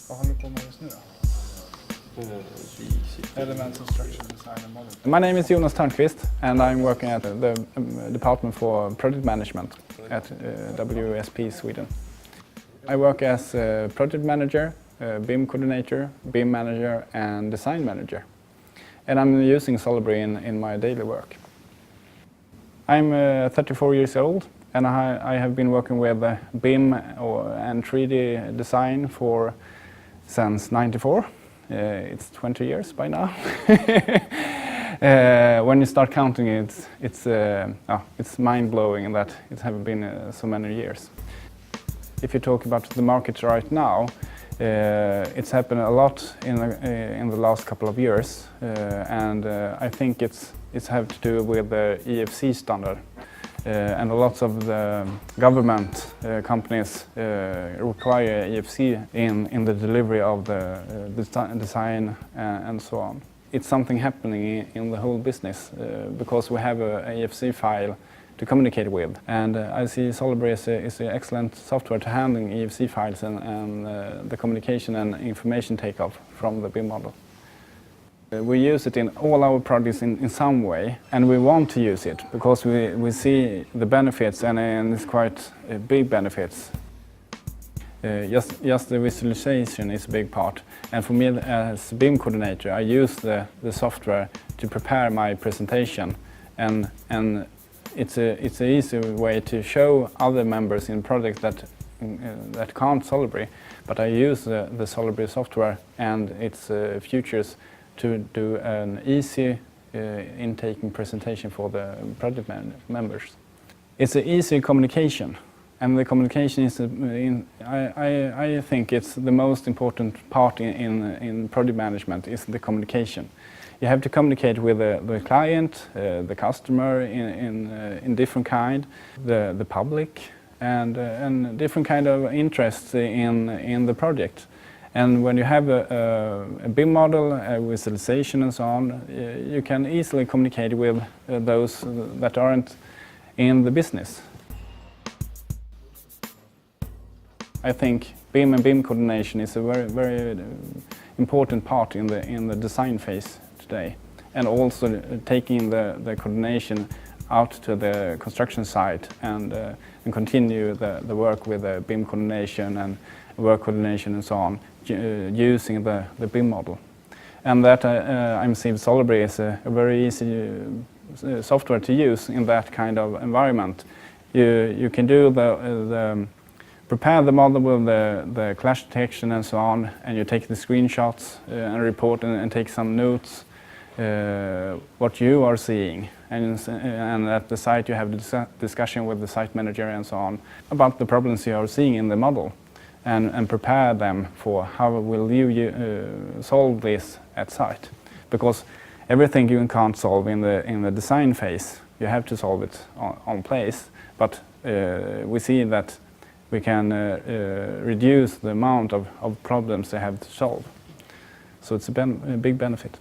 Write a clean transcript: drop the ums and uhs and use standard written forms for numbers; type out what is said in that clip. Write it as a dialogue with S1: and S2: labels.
S1: Vad håller du på med just nu då? Elements of Structure Design and Model.
S2: My name is Jonas Thörnqvist and I'm working at the Department for Project Management at WSP Sweden. I work as a project manager, BIM coordinator, BIM manager and design manager. And I'm using Solibri in my daily work. I'm 34 years old and I have been working with BIM and 3D design since '94. It's 20 years by now. When you start counting it, it's mind-blowing that it has been so many years. If you talk about the market right now, it's happened a lot in the last couple of years, and I think it's have to do with the EFC standard. And lots of the government companies require EFC in the delivery of the design and so on. It's something happening in the whole business because we have an EFC file to communicate with. And I see Solibri is an excellent software to handling EFC files and the communication and information takeoff from the BIM model. We use it in all our projects in some way, and we want to use it because we see the benefits, and it's quite big benefits. Just the visualization is a big part, and for me as BIM coordinator I use the software to prepare my presentation, and it's an easy way to show other members in projects that can't Solibri, but I use the Solibri software and its features to do an easy intaking presentation for the project members. It's an easy communication, and the communication is, I think it's the most important part in project management is the communication. You have to communicate with the client, the customer in different kind, the public, and different kind of interests in the project. And when you have a BIM model, a visualization and so on, you can easily communicate with those that aren't in the business. I think BIM and BIM coordination is a very important part in the design phase today, and also taking the coordination out to the construction site and continue the work with the BIM coordination and work coordination and so on, using the BIM model. And that I'm seeing Solibri is a very easy software to use in that kind of environment. You can do prepare the model with the clash detection and so on, and you take the screenshots and report and take some notes what you are seeing, and at the site you have the discussion with the site manager and so on about the problems you are seeing in the model, and prepare them for how will you solve this at site, because everything you can't solve in the design phase, you have to solve it on place, but we see that we can reduce the amount of problems they have to solve, so it's a big benefit.